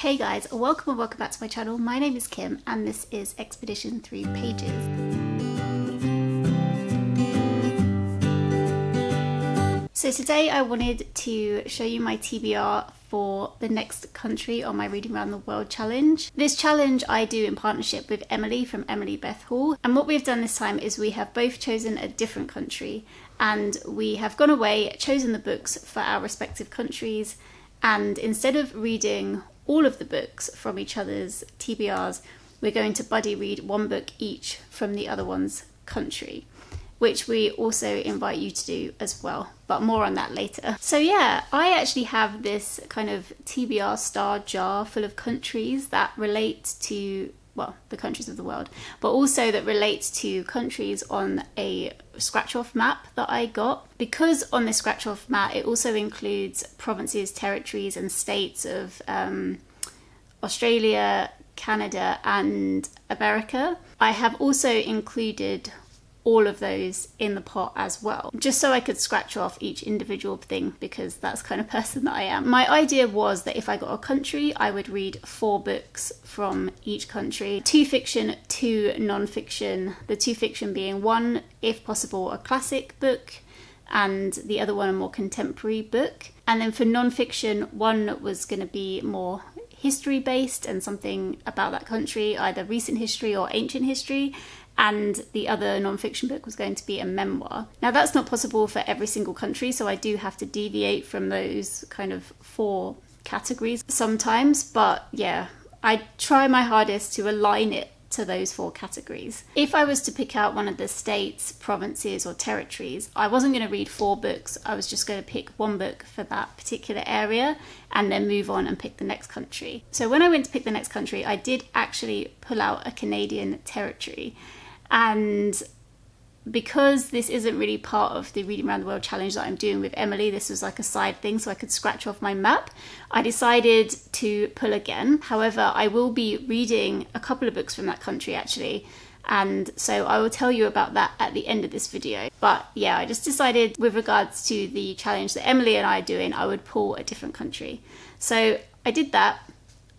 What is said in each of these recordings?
Hey guys, welcome back to my channel. My name is Kim and this is Expedition 3 Pages. So today I wanted to show you my TBR for the next country on my Reading Around the World challenge. This challenge I do in partnership with Emily from Emily Beth Hall, and what we've done this time is we have both chosen a different country and we have gone away, chosen the books for our respective countries, and instead of reading all of the books from each other's TBRs, we're going to buddy read one book each from the other one's country, which we also invite you to do as well, but more on that later. So yeah, I actually have this kind of TBR star jar full of countries that relate to, well, the countries of the world, but also that relate to countries on a scratch-off map that I got. Because on this scratch-off map it also includes provinces, territories and states of Australia, Canada and America, I have also included all of those in the pot as well, just so I could scratch off each individual thing, because that's the kind of person that I am. My idea was that if I got a country, I would read 4 books from each country, 2 fiction, 2 non-fiction, the 2 fiction being one, if possible, a classic book, and the other one a more contemporary book. And then for non-fiction, one was going to be more history based and something about that country, either recent history or ancient history, and the other non-fiction book was going to be a memoir. Now that's not possible for every single country, so I do have to deviate from those kind of 4 categories sometimes, but yeah, I try my hardest to align it to those 4 categories. If I was to pick out one of the states, provinces or territories, I wasn't going to read 4 books, I was just going to pick one book for that particular area and then move on and pick the next country. So when I went to pick the next country, I did actually pull out a Canadian territory. And because this isn't really part of the Reading Around the World challenge that I'm doing with Emily, this was like a side thing so I could scratch off my map, I decided to pull again. However, I will be reading a couple of books from that country actually, and so I will tell you about that at the end of this video. But yeah, I just decided with regards to the challenge that Emily and I are doing, I would pull a different country. So I did that,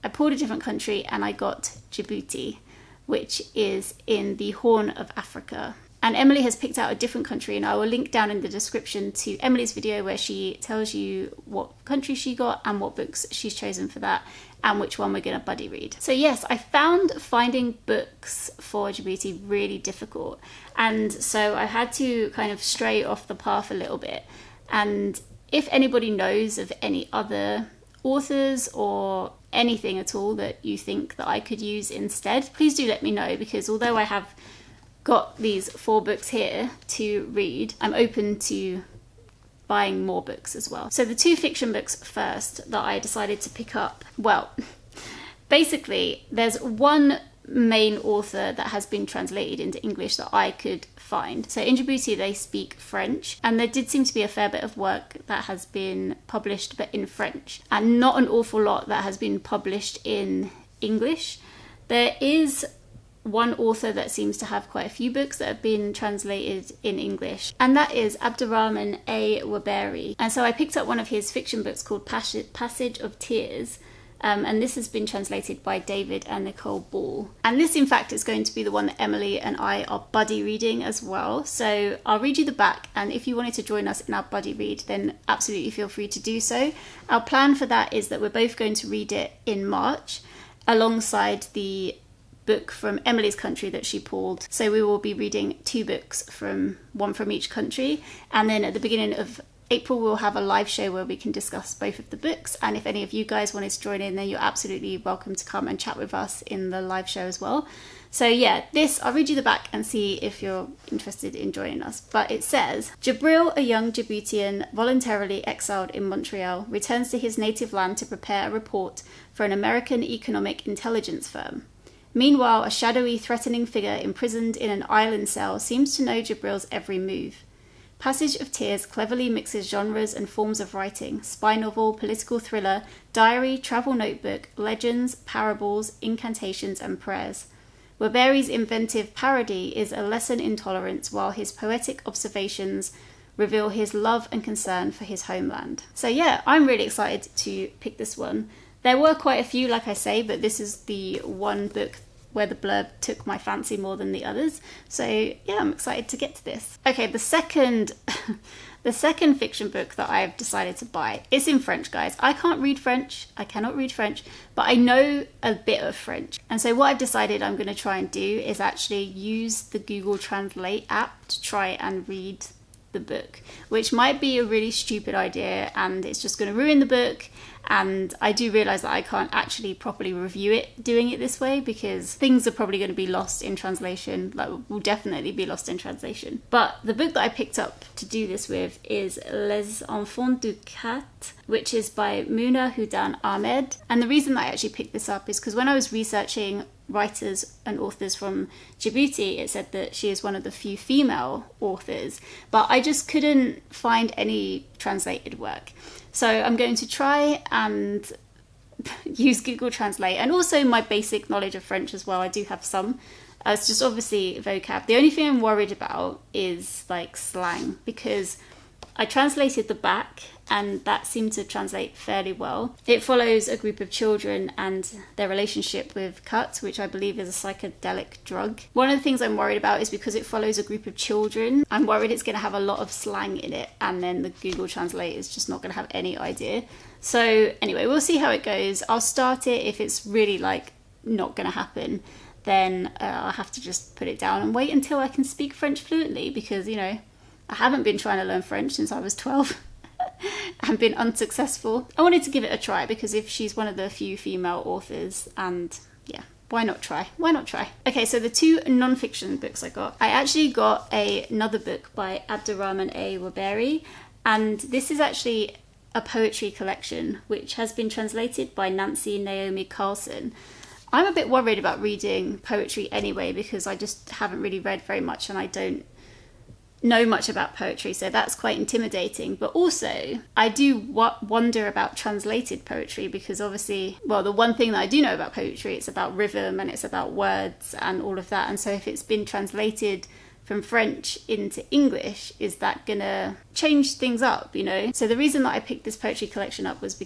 I pulled a different country and I got Djibouti, which is in the Horn of Africa. And Emily has picked out a different country, and I will link down in the description to Emily's video where she tells you what country she got and what books she's chosen for that and which one we're going to buddy read. So yes, I found finding books for Djibouti really difficult, and so I had to kind of stray off the path a little bit. And if anybody knows of any other authors or anything at all that you think that I could use instead, please do let me know, because although I have got these 4 books here to read, I'm open to buying more books as well. So the 2 fiction books first that I decided to pick up, well, basically there's one main author that has been translated into English that I could find. So in Djibouti they speak French, and there did seem to be a fair bit of work that has been published but in French, and not an awful lot that has been published in English. There is one author that seems to have quite a few books that have been translated in English, and that is Abdurrahman A. Waberi. And so I picked up one of his fiction books called Passage of Tears, and this has been translated by David and Nicole Ball. And this in fact is going to be the one that Emily and I are buddy reading as well. So I'll read you the back, and if you wanted to join us in our buddy read, then absolutely feel free to do so. Our plan for that is that we're both going to read it in March alongside the book from Emily's country that she pulled. So we will be reading 2 books, one from each country, and then at the beginning of April we'll have a live show where we can discuss both of the books. And if any of you guys wanted to join in, then you're absolutely welcome to come and chat with us in the live show as well. So yeah, I'll read you the back and see if you're interested in joining us. But it says, Jabril, a young Djiboutian voluntarily exiled in Montreal, returns to his native land to prepare a report for an American economic intelligence firm. Meanwhile, a shadowy, threatening figure imprisoned in an island cell seems to know Jabril's every move. Passage of Tears cleverly mixes genres and forms of writing: spy novel, political thriller, diary, travel notebook, legends, parables, incantations and prayers. Waberi's inventive parody is a lesson in tolerance, while his poetic observations reveal his love and concern for his homeland. So yeah, I'm really excited to pick this one. There were quite a few, like I say, but this is the one book where the blurb took my fancy more than the others. So yeah, I'm excited to get to this. Okay, the second fiction book that I've decided to buy is in French, guys. I can't read French. I cannot read French, but I know a bit of French. And so what I've decided I'm going to try and do is actually use the Google Translate app to try and read the book, which might be a really stupid idea and it's just going to ruin the book. And I do realise that I can't actually properly review it doing it this way, because things are probably going to be lost in translation, like will definitely be lost in translation. But the book that I picked up to do this with is Les Enfants du Cat, which is by Muna Hudan Ahmed. And the reason that I actually picked this up is because when I was researching writers and authors from Djibouti, it said that she is one of the few female authors, but I just couldn't find any translated work. So I'm going to try and use Google Translate, and also my basic knowledge of French as well. I do have some. It's just obviously vocab. The only thing I'm worried about is like slang, because I translated the back and that seemed to translate fairly well. It follows a group of children and their relationship with cut, which I believe is a psychedelic drug. One of the things I'm worried about is because it follows a group of children, I'm worried it's going to have a lot of slang in it, and then the Google Translate is just not going to have any idea. So anyway, we'll see how it goes. I'll start it. If it's really like not going to happen, then I'll have to just put it down and wait until I can speak French fluently, because, you know, I haven't been trying to learn French since I was 12 and been unsuccessful. I wanted to give it a try because if she's one of the few female authors, and yeah, why not try? Why not try? Okay, so the two non-fiction books I actually got another book by Abdurrahman A. Waberi, and this is actually a poetry collection which has been translated by Nancy Naomi Carlson. I'm a bit worried about reading poetry anyway, because I just haven't really read very much and I don't know much about poetry, so that's quite intimidating. But also I do wonder about translated poetry, because obviously, well, the one thing that I do know about poetry, it's about rhythm and it's about words and all of that, and so if it's been translated from French into English, is that gonna change things up, you know? So the reason that I picked this poetry collection up was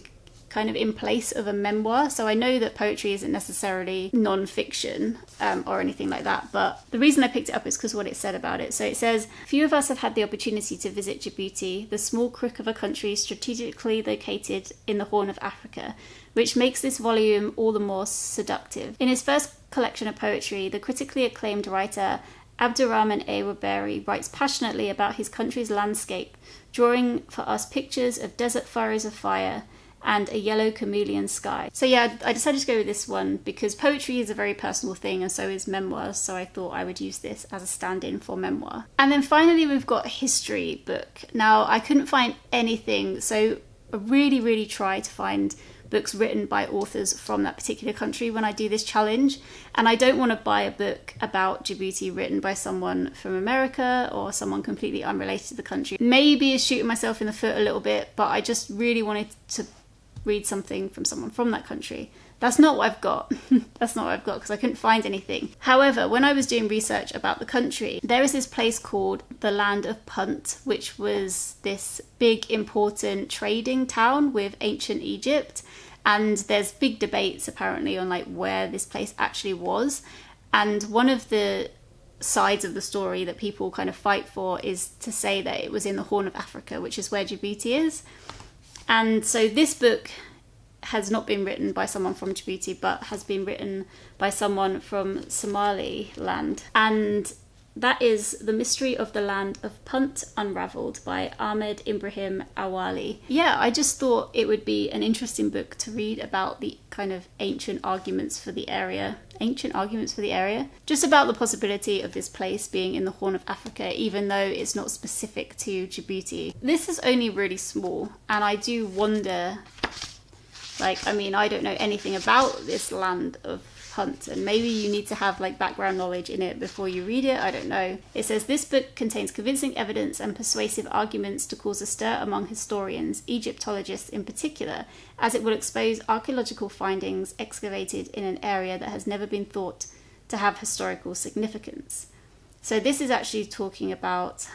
kind of in place of a memoir. So I know that poetry isn't necessarily non-fiction or anything like that, but the reason I picked it up is because what it said about it. So it says, few of us have had the opportunity to visit Djibouti, the small crook of a country strategically located in the Horn of Africa, which makes this volume all the more seductive. In his first collection of poetry, the critically acclaimed writer Abdurrahman A. Waberi writes passionately about his country's landscape, drawing for us pictures of desert furrows of fire and a yellow chameleon sky. So yeah, I decided to go with this one because poetry is a very personal thing, and so is memoirs, so I thought I would use this as a stand-in for memoir. And then finally we've got a history book. Now I couldn't find anything, so I really try to find books written by authors from that particular country when I do this challenge, and I don't want to buy a book about Djibouti written by someone from America or someone completely unrelated to the country. Maybe it's shooting myself in the foot a little bit, but I just really wanted to read something from someone from that country. That's not what I've got. That's not what I've got because I couldn't find anything. However, when I was doing research about the country, there is this place called the Land of Punt, which was this big important trading town with ancient Egypt. And there's big debates apparently on like where this place actually was. And one of the sides of the story that people kind of fight for is to say that it was in the Horn of Africa, which is where Djibouti is. And so this book has not been written by someone from Djibouti, but has been written by someone from Somaliland. And that is The Mystery of the Land of Punt Unravelled by Ahmed Ibrahim Awali. Yeah, I just thought it would be an interesting book to read about the kind of ancient arguments for the area. Just about the possibility of this place being in the Horn of Africa, even though it's not specific to Djibouti. This is only really small, and I do wonder, like, I mean, I don't know anything about this land of Punt, and maybe you need to have like background knowledge in it before you read it, I don't know. It says this book contains convincing evidence and persuasive arguments to cause a stir among historians, Egyptologists in particular, as it will expose archaeological findings excavated in an area that has never been thought to have historical significance. So this is actually talking about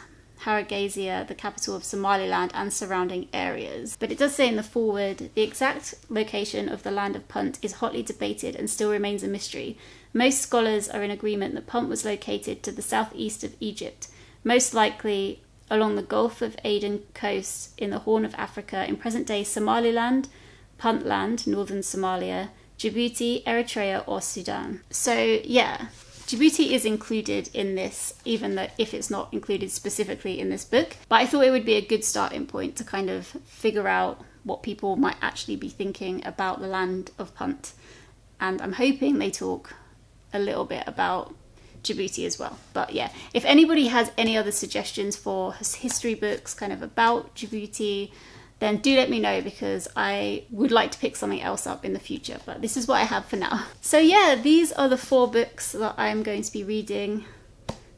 Hargeisa, the capital of Somaliland and surrounding areas. But it does say in the foreword, the exact location of the land of Punt is hotly debated and still remains a mystery. Most scholars are in agreement that Punt was located to the southeast of Egypt, most likely along the Gulf of Aden coast in the Horn of Africa in present-day Somaliland, Puntland, northern Somalia, Djibouti, Eritrea or Sudan. So yeah, Djibouti is included in this, even though if it's not included specifically in this book. But I thought it would be a good starting point to kind of figure out what people might actually be thinking about the land of Punt. And I'm hoping they talk a little bit about Djibouti as well. But yeah, if anybody has any other suggestions for history books kind of about Djibouti, then do let me know, because I would like to pick something else up in the future. But this is what I have for now. So yeah, these are the 4 books that I'm going to be reading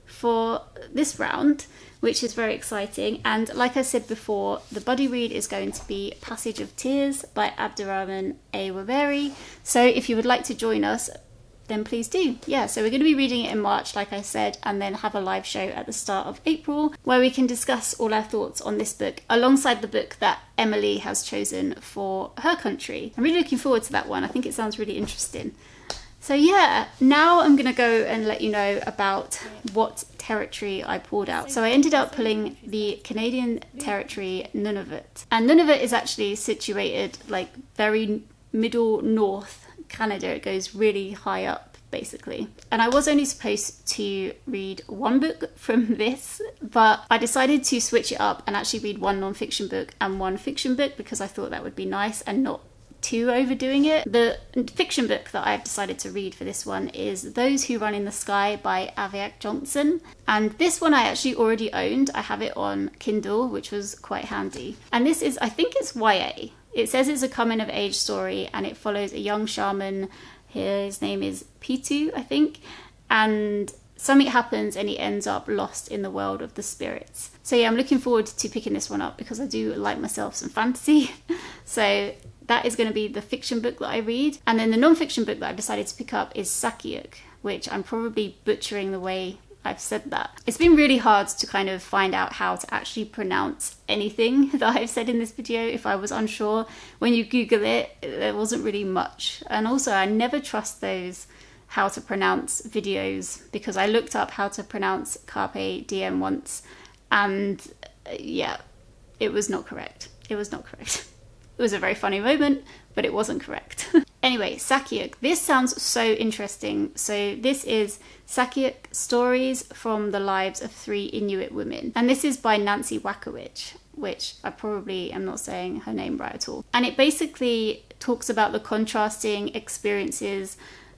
for this round, which is very exciting. And like I said before, the buddy read is going to be Passage of Tears by Abdurrahman A. Waberi. So if you would like to join us, then please do. Yeah, so we're going to be reading it in March, like I said, and then have a live show at the start of April where we can discuss all our thoughts on this book alongside the book that Emily has chosen for her country. I'm really looking forward to that one. I think it sounds really interesting. So yeah, now I'm going to go and let you know about what territory I pulled out. So I ended up pulling the Canadian territory Nunavut. And Nunavut is actually situated like very middle north Canada. It goes really high up basically. And I was only supposed to read 1 book from this, but I decided to switch it up and actually read 1 non-fiction book and 1 fiction book, because I thought that would be nice and not too overdoing it. The fiction book that I've decided to read for this one is Those Who Run in the Sky by Aviak Johnson. And this one I actually already owned. I have it on Kindle, which was quite handy. And this is, I think it's YA. It says it's a coming-of-age story, and it follows a young shaman. His name is Pitu, I think, and something happens and he ends up lost in the world of the spirits. So yeah, I'm looking forward to picking this one up because I do like myself some fantasy. So that is going to be the fiction book that I read. And then the non-fiction book that I've decided to pick up is Sakiuk, which I'm probably butchering the way I've said that. It's been really hard to kind of find out how to actually pronounce anything that I've said in this video. If I was unsure, when you Google it, there wasn't really much. And also I never trust those how to pronounce videos, because I looked up how to pronounce Carpe Diem once, and yeah, it was not correct. It was not correct. It was a very funny moment, but it wasn't correct. Anyway, Sakiuk. This sounds so interesting. So this is Sakiuk Stories from the Lives of 3 Inuit Women. And this is by Nancy Wakowicz, which I probably am not saying her name right at all. And it basically talks about the contrasting experiences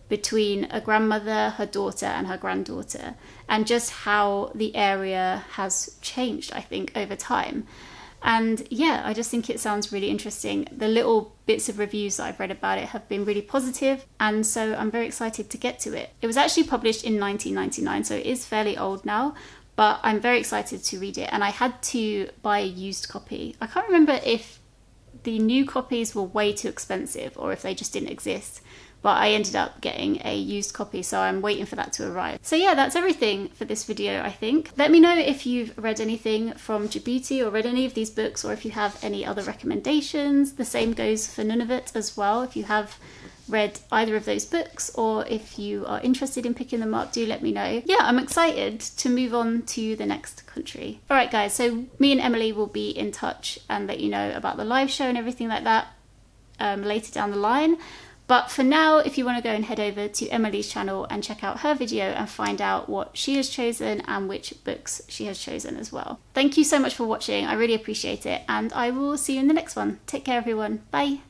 between a grandmother, her daughter, and her granddaughter, and just how the area has changed, I think, over time. And yeah, I just think it sounds really interesting. The little bits of reviews that I've read about it have been really positive, and so I'm very excited to get to it. It was actually published in 1999, so it is fairly old now, but I'm very excited to read it. And I had to buy a used copy. I can't remember if the new copies were way too expensive or if they just didn't exist, but I ended up getting a used copy, so I'm waiting for that to arrive. So yeah, that's everything for this video, I think. Let me know if you've read anything from Djibouti or read any of these books, or if you have any other recommendations. The same goes for Nunavut as well. If you have read either of those books, or if you are interested in picking them up, do let me know. Yeah, I'm excited to move on to the next country. All right, guys, so me and Emily will be in touch and let you know about the live show and everything like that later down the line. But for now, if you want to go and head over to Emily's channel and check out her video and find out what she has chosen and which books she has chosen as well. Thank you so much for watching. I really appreciate it, and I will see you in the next one. Take care, everyone. Bye.